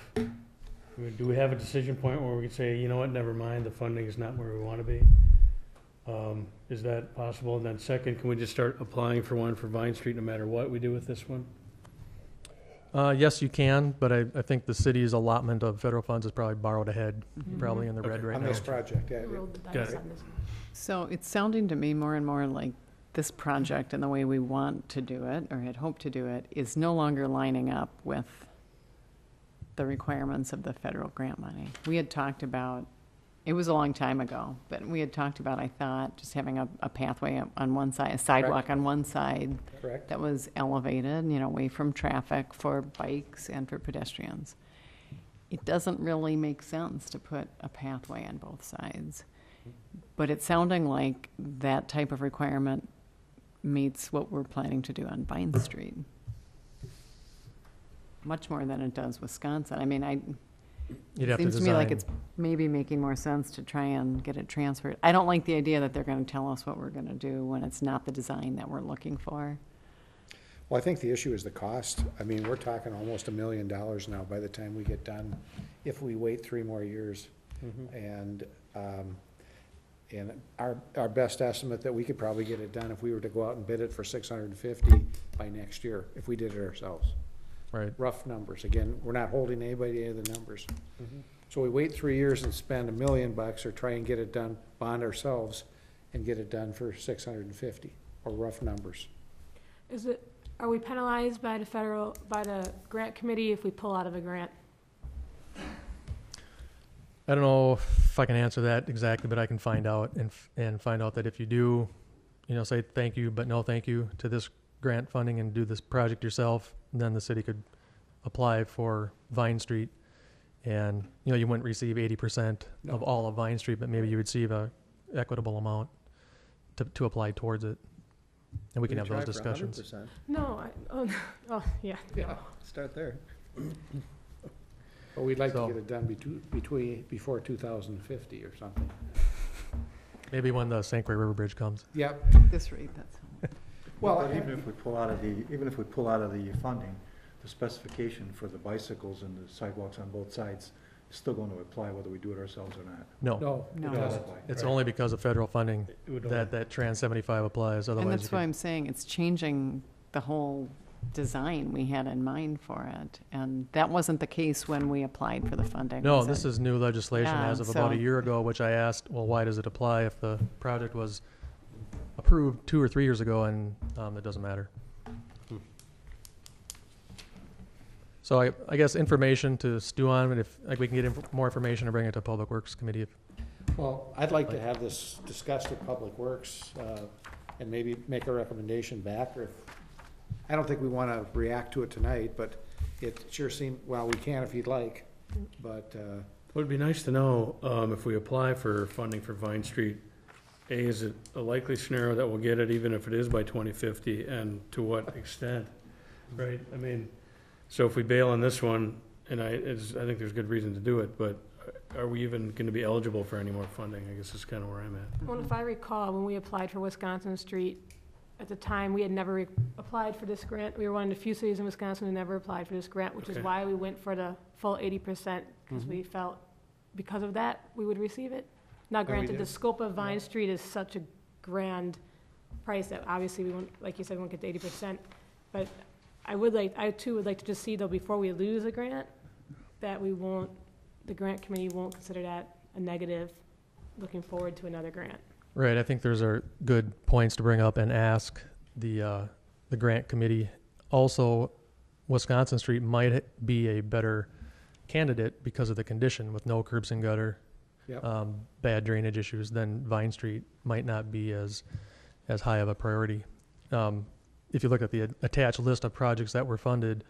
do we have a decision point where we can say, you know what, never mind, the funding is not where we want to be? Is that possible? And then second, can we just start applying for one for Vine Street no matter what we do with this one? Yes, you can, but I think the city's allotment of federal funds is probably borrowed ahead, probably in the red Okay. right On now. this project, yeah. Roll the Got dice it. on this one. So it's sounding to me more and more like this project and the way we want to do it, or had hoped to do it, is no longer lining up with the requirements of the federal grant money. We had talked about, it was a long time ago, but we had talked about, I thought, just having a pathway on one side, a sidewalk on one side Correct? that was elevated, away from traffic for bikes and for pedestrians. It doesn't really make sense to put a pathway on both sides. But it's sounding like that type of requirement meets what we're planning to do on Vine Street. Much more than it does Wisconsin. I mean, You'd it have to seems to me like design. it's maybe making more sense to try and get it transferred. I don't like the idea that they're going to tell us what we're going to do when it's not the design that we're looking for. Well, I think the issue is the cost. I mean, we're talking almost $1 million now by the time we get done, if we wait 3 more years. And our best estimate that we could probably get it done if we were to go out and bid it for $650 by next year, if we did it ourselves. Right. Rough numbers. Again, we're not holding anybody to any of the numbers. So we wait 3 years and spend $1 million or try and get it done, bond ourselves and get it done for $650, or rough numbers. Are we penalized by the grant committee if we pull out of a grant? I don't know if I can answer that exactly, but I can find out and find out that if you do, say thank you, but no thank you to this grant funding and do this project yourself, then the city could apply for Vine Street. And, you wouldn't receive 80% of all of Vine Street, but maybe you receive a equitable amount to apply towards it. And we can have those discussions. No, yeah. Yeah, start there. But we'd like to So- get it done before 2050 or something. Maybe when the St. Croix River Bridge comes. Yep. This rate, that's. Well, But even if we pull out of the funding, the specification for the bicycles and the sidewalks on both sides is still going to apply whether we do it ourselves or not. No, no, No. it doesn't. it's only because of federal funding It would that Trans 75 applies. And Otherwise, that's you why could, I'm saying it's changing the whole design we had in mind for it. And that wasn't the case when we applied for the funding. no, was this it? is new legislation Yeah, as of about a so- year ago, which I asked, well, why does it apply if the project was approved 2 or 3 years ago, and it doesn't matter. So I guess information to stew on, and if we can get more information and bring it to Public Works Committee. Well, I'd like to have this discussed at Public Works, and maybe make a recommendation back, or if, I don't think we want to react to it tonight, but it sure seemed, well, we can if you'd like, but, It would be nice to know, if we apply for funding for Vine Street, is it a likely scenario that we'll get it even if it is by 2050, and to what extent? Right, I mean, so if we bail on this one, and I think there's good reason to do it, but are we even gonna be eligible for any more funding? I guess is kind of where I'm at. Well, if I recall, when we applied for Wisconsin Street, at the time, we had never applied for this grant. We were one of the few cities in Wisconsin who never applied for this grant, which is Okay. why we went for the full 80%, because we felt because of that, we would receive it. Now we granted, the did. scope of Vine Street is such a grand price that obviously we won't, like you said, we won't get to 80%. But I too would like to just see though, before we lose a grant, that the grant committee won't consider that a negative, looking forward to another grant. Right, I think those are good points to bring up and ask the grant committee. Also, Wisconsin Street might be a better candidate because of the condition with no curbs and gutter, Yep. bad drainage issues. Then Vine Street might not be as high of a priority. If you look at the attached list of projects that were funded,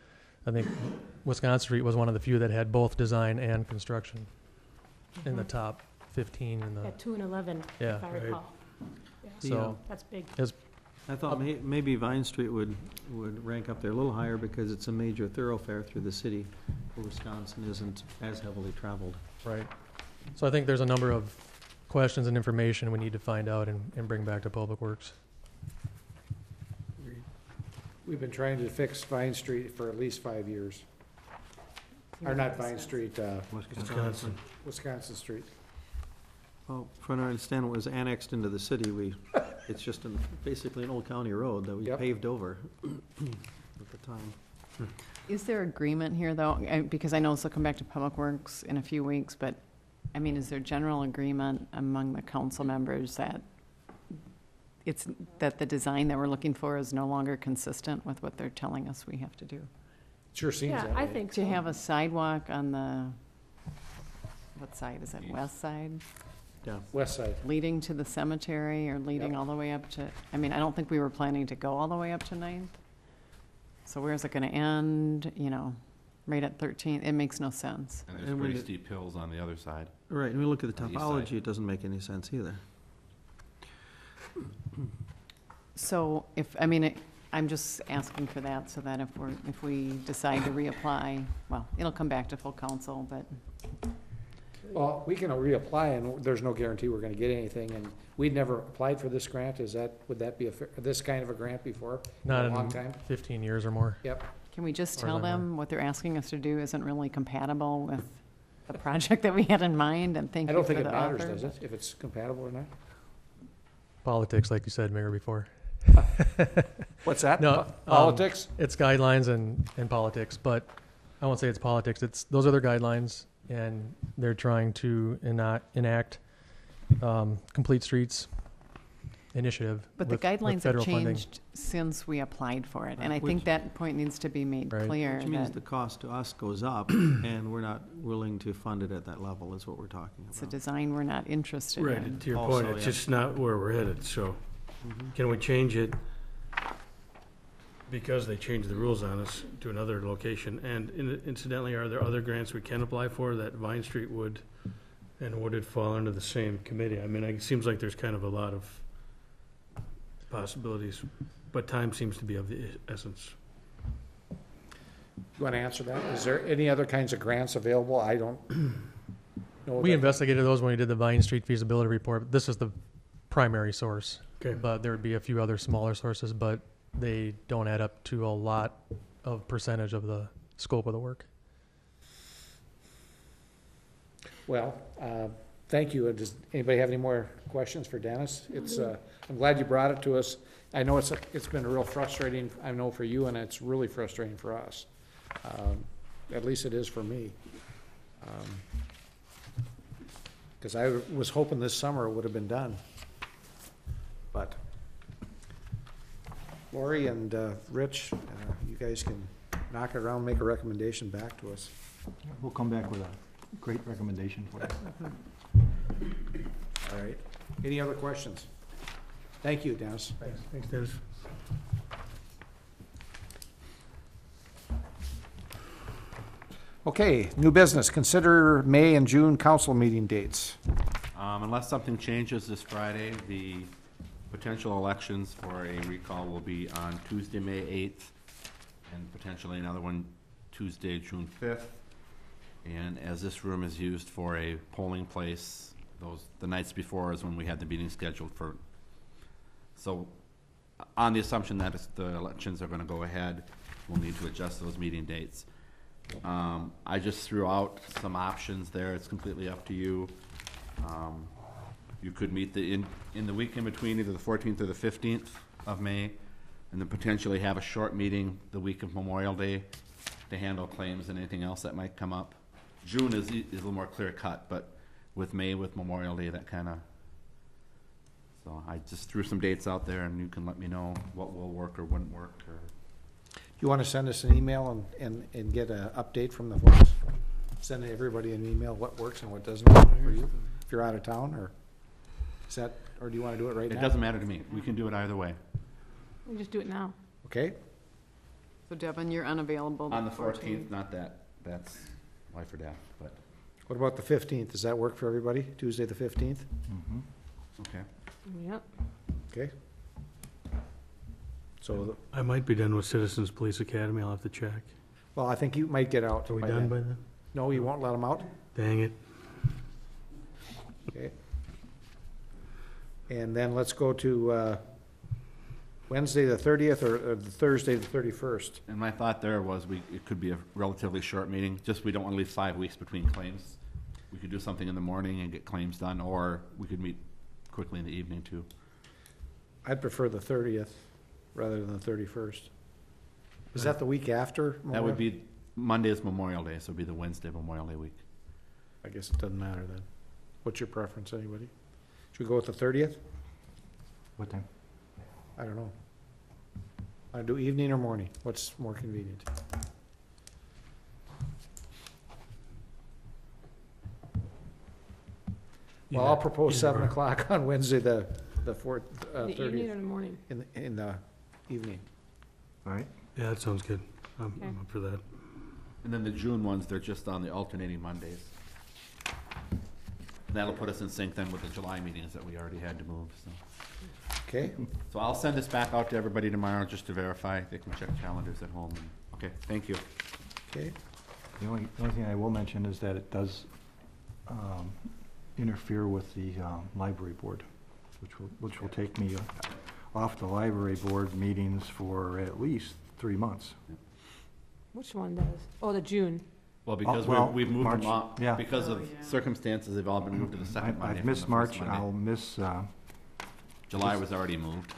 I think Wisconsin Street was one of the few that had both design and construction in the top 15 in the. At 2 and 11, Yeah. if I Right. recall. Yeah, So that's big. I thought maybe Vine Street would rank up there a little higher because it's a major thoroughfare through the city, where Wisconsin isn't as heavily traveled. right. So I think there's a number of questions and information we need to find out and bring back to Public Works. we've been trying to fix Vine Street for at least 5 years. Or not Vine Street, Wisconsin. Wisconsin Street. Well, from what I understand, it was annexed into the city. It's just basically an old county road that we Yep. paved over at the time. Is there agreement here, though? Because I know this will come back to Public Works in a few weeks, but, I mean, is there general agreement among the council members that that the design that we're looking for is no longer consistent with what they're telling us we have to do? Sure seems Yeah, that way. I think so. To have a sidewalk on the, what side is it, west side? West side. Leading to the cemetery or leading Yep. all the way up to, I mean, I don't think we were planning to go all the way up to 9th. So where's it gonna end, right at 13th? It makes no sense. And And there's when pretty it- steep hills on the other side. Right, and we look at the On the east topology, side. it doesn't make any sense either. So I'm just asking for that so that if we decide to reapply, well, it'll come back to full council, but Well, we can reapply, and there's no guarantee we're gonna get anything, and we'd never applied for this grant, would that be this kind of a grant before? Not In a long in time? 15 years or more. Yep. Can we just Or tell is that them what they're asking us to do isn't really compatible with the project that we had in mind, and thank I you don't for think the it matters, offer? does it, if it's compatible or not? Politics, like you said, Mayor, before. What's that? No, Politics? It's guidelines and politics, but I won't say it's politics. Those are their guidelines, and they're trying to enact Complete Streets initiative. But the with guidelines have federal funding. changed since we applied for it, and I Which- think that point needs to be made Right. clear. Which means that the cost to us goes up, and we're not willing to fund it at that level, is what we're talking It's a about. design we're not interested in. Right, to your Also, point, it's yeah. just not where we're headed, so Mhm. can we change it because they changed the rules on us to another location? And incidentally, are there other grants we can apply for that Vine Street would, and would it fall under the same committee? I mean, it seems like there's kind of a lot of possibilities, but time seems to be of the essence. You wanna answer that? Is there any other kinds of grants available? I don't know. We that- investigated those when we did the Vine Street feasibility report. This is the primary source. Okay. But there would be a few other smaller sources, but they don't add up to a lot of percentage of the scope of the work. Well, thank you. Does anybody have any more questions for Dennis? I'm glad you brought it to us. I know it's been real frustrating, I know for you, and it's really frustrating for us. At least it is for me. Because I was hoping this summer it would have been done. But Lori and Rich, you guys can knock it around, make a recommendation back to us. We'll come back with a great recommendation for you. All right. Any other questions? Thank you, Dennis. Thanks, Dennis. Okay, new business. Consider May and June council meeting dates. Unless something changes this Friday, the potential elections for a recall will be on Tuesday, May 8th, and potentially another one Tuesday, June 5th. And as this room is used for a polling place, the nights before is when we had the meeting scheduled for. So on the assumption that the elections are gonna go ahead, we'll need to adjust those meeting dates. I just threw out some options there. It's completely up to you. You could meet in the week in between, either the 14th or the 15th of May, and then potentially have a short meeting the week of Memorial Day to handle claims and anything else that might come up. June is a little more clear cut, but with May, with Memorial Day, that kind of. So I just threw some dates out there, and you can let me know what will work or wouldn't work. Or You want to send us an email and get an update from the folks? Send everybody an email, what works and what doesn't work for you, if you're out of town, or is that, or do you want to do it right now? it doesn't matter to me. We can do it either way. We just do it now. Okay, So Devin, you're unavailable On the 14th, not that. That's life or death, but what about the 15th? Does that work for everybody? Tuesday, the 15th? Mhm. okay. Yep. Okay. So, I might be done with Citizens Police Academy, I'll have to check. well, I think you might get out. Are we by done then. by then? No, you won't let them out? Dang it. Okay. And then let's go to Wednesday, the 30th, or the Thursday, the 31st. And my thought there was it could be a relatively short meeting, just we don't want to leave 5 weeks between claims. We could do something in the morning and get claims done, or we could meet quickly in the evening too. I'd prefer the 30th rather than the 31st. Is that the week after? That Memorial? would be, Monday is Memorial Day, so it'd be the Wednesday Memorial Day week. I guess it doesn't matter then. What's your preference, anybody? Should we go with the 30th? What time? I don't know. I do evening or morning? What's more convenient? Well, I'll propose 7 o'clock on Wednesday, the fourth, In the evening or 30th, in the morning? in the evening. All right. Yeah, that sounds good. I'm Okay. I'm up for that. And then the June ones, they're just on the alternating Mondays. That'll put us in sync then with the July meetings that we already had to move, so. Okay? So I'll send this back out to everybody tomorrow just to verify. They can check calendars at home. Okay, thank you. Okay. The only thing I will mention is that it does interfere with the library board, which will take me off the library board meetings for at least 3 months. Which one does? Oh, the June. Well, because well, we've moved March, them up, yeah. because of circumstances, they've all been moved to the second Monday. I've from missed the first March, Monday. I'll miss, July was already moved.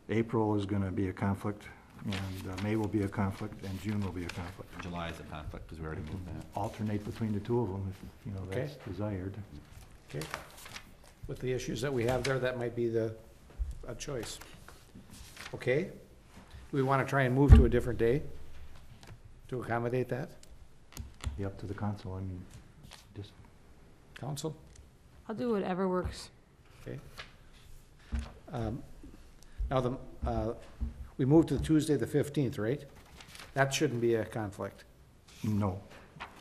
April is gonna be a conflict, and May will be a conflict, and June will be a conflict. July is a conflict, because we already moved that. Alternate between the two of them, if, you know, that's Okay. desired. Okay. With the issues that we have there, that might be a choice. Okay? Do we want to try and move to a different day to accommodate that? Be up to the council, I mean, just, Council? I'll do whatever works. Okay. Now, we moved to Tuesday, the 15th, right? That shouldn't be a conflict. no.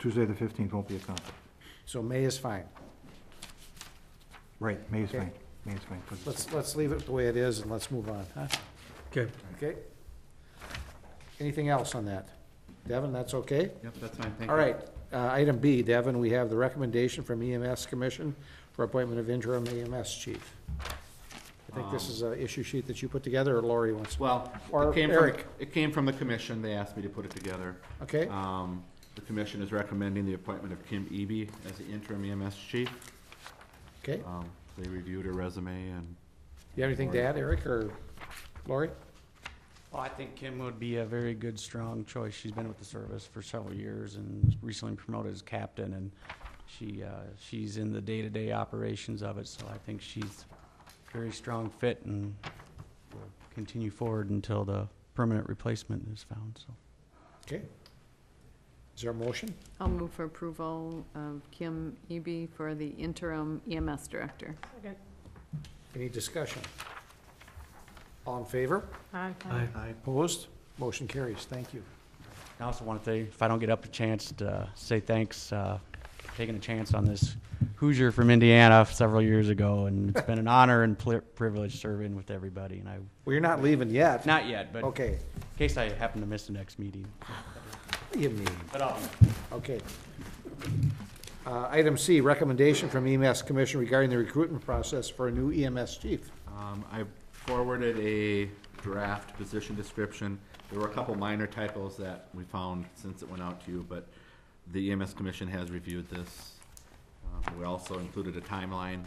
Tuesday, the 15th won't be a conflict. So May is fine. Right, May is Okay. fine, May is fine. 'Cause Let's leave it the way it is and let's move on, huh? Okay. Okay? Anything else on that? Devin, that's okay? Yep, that's fine, thank you. All right, item B, Devin, we have the recommendation from EMS Commission for appointment of interim EMS chief. I think this is an issue sheet that you put together, or Lori wants, Well, Or it came Eric. it came from the commission, they asked me to put it together. okay? The commission is recommending the appointment of Kim Eby as the interim EMS chief. Okay, They reviewed her resume and you have anything to add, Eric, or Lori? Well, I think Kim would be a very good, strong choice. She's been with the service for several years and recently promoted as captain, and she's in the day-to-day operations of it, so I think she's a very strong fit and will continue forward until the permanent replacement is found, so. Okay. Is there a motion? I'll move for approval of Kim Eby for the interim EMS director. Second. Any discussion? All in favor? Aye. Opposed? Motion carries. Thank you. I also want to say, if I don't get up a chance to say thanks, for taking a chance on this Hoosier from Indiana several years ago, and it's been an honor and privilege serving with everybody, and Well, you're not leaving yet. not yet, but in Okay. case I happen to miss the next meeting. What do you mean? But I'll Okay. Item C, recommendation from EMS Commission regarding the recruitment process for a new EMS chief. I forwarded a draft position description. There were a couple minor typos that we found since it went out to you, but the EMS Commission has reviewed this. We also included a timeline,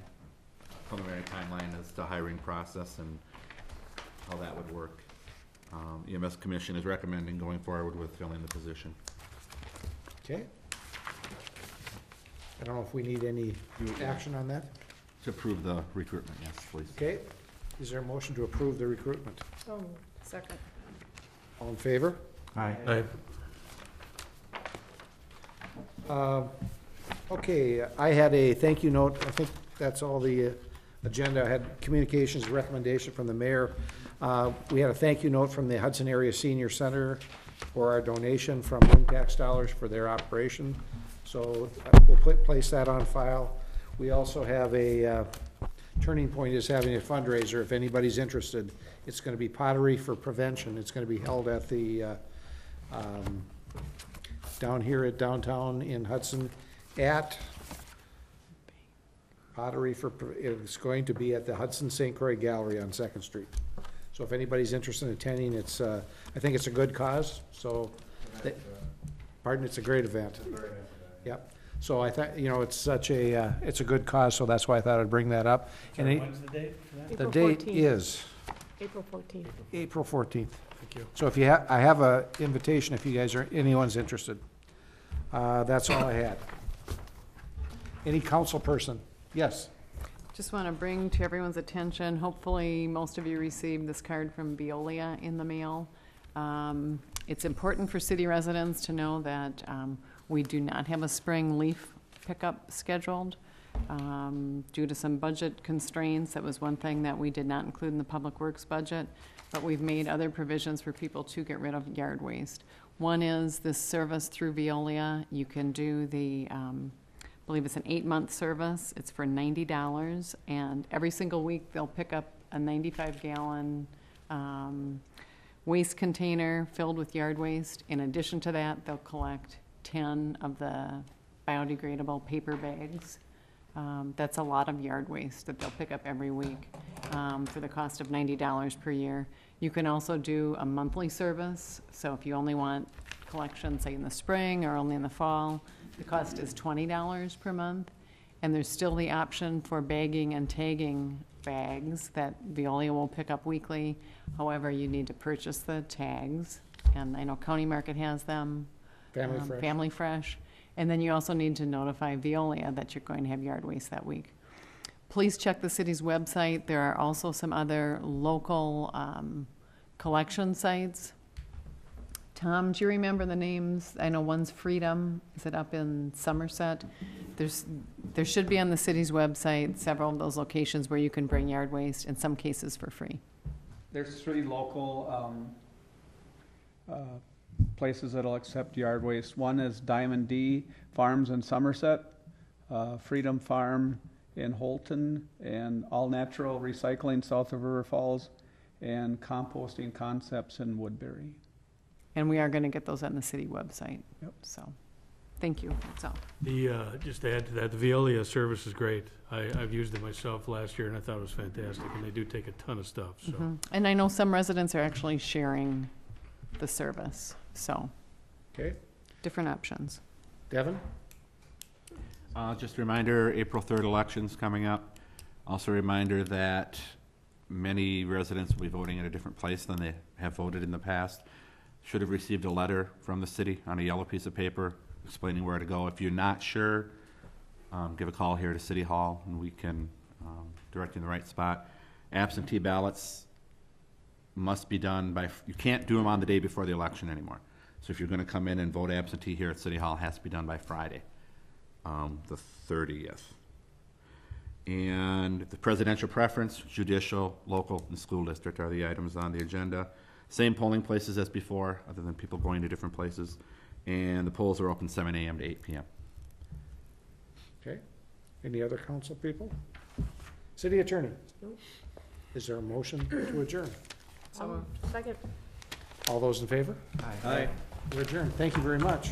preliminary timeline as to hiring process and how that would work. EMS Commission is recommending going forward with filling the position. Okay. I don't know if we need any action on that. To approve the recruitment, yes, please. Okay. Is there a motion to approve the recruitment? So moved. Second. All in favor? Aye. Aye. Okay, I had a thank you note. I think that's all the agenda. I had communications recommendation from the mayor. We had a thank you note from the Hudson Area Senior Center for our donation from room tax dollars for their operation. So we'll place that on file. We also have a, Turning Point is having a fundraiser. If anybody's interested, it's going to be Pottery for Prevention. It's going to be held at the, down here at downtown in Hudson at Pottery for, it's going to be at the Hudson St. Croix Gallery on Second Street. So if anybody's interested in attending, it's, I think it's a good cause, so. Pardon, it's a great event. Yep. So I thought, you know, it's such a, it's a good cause, so that's why I thought I'd bring that up. And When's the date for that? the April date 14th. is April 14th. April 14th. Thank you. So if you I have a invitation if you guys are, anyone's interested. That's all I had. Any council person? Yes. Just want to bring to everyone's attention, hopefully most of you received this card from Veolia in the mail. It's important for city residents to know that we do not have a spring leaf pickup scheduled due to some budget constraints. That was one thing that we did not include in the Public Works budget, but we've made other provisions for people to get rid of yard waste. One is this service through Veolia. You can do the I believe it's an 8-month service. It's for $90, and every single week they'll pick up a 95-gallon waste container filled with yard waste. In addition to that, they'll collect 10 of the biodegradable paper bags That's a lot of yard waste that they'll pick up every week for the cost of $90 per year. You can also do a monthly service, so if you only want collection, say in the spring or only in the fall, the cost is $20 per month. And there's still the option for bagging and tagging bags that Veolia will pick up weekly. However, you need to purchase the tags, and I know County Market has them. Family Fresh. Family Fresh. And then you also need to notify Veolia that you're going to have yard waste that week. Please check the city's website. There are also some other local collection sites. Tom, do you remember the names? I know one's Freedom. Is it up in Somerset? There should be on the city's website several of those locations where you can bring yard waste, in some cases for free. There's 3 local places that'll accept yard waste. One is Diamond D Farms in Somerset, Freedom Farm in Holton, and All Natural Recycling south of River Falls, and Composting Concepts in Woodbury. And we are going to get those on the city website. Yep. So, thank you. That's all. Just to add to that, the Veolia service is great. I've used it myself last year, and I thought it was fantastic, and they do take a ton of stuff, so. And I know some residents are actually sharing the service, so Okay. different options. Devin? Just a reminder, April 3rd election's coming up. Also a reminder that many residents will be voting at a different place than they have voted in the past. Should have received a letter from the city on a yellow piece of paper explaining where to go. If you're not sure, give a call here to City Hall and we can direct you in the right spot. Absentee ballots must be done by, you can't do them on the day before the election anymore. So if you're going to come in and vote absentee here at City Hall, it has to be done by Friday, the 30th. And the presidential preference, judicial, local, and school district are the items on the agenda. Same polling places as before, other than people going to different places. And the polls are open 7 a.m. to 8 p.m. Okay. Any other council people? City Attorney? Is there a motion to adjourn? Second. All those in favor? Aye. We're adjourned. Thank you very much.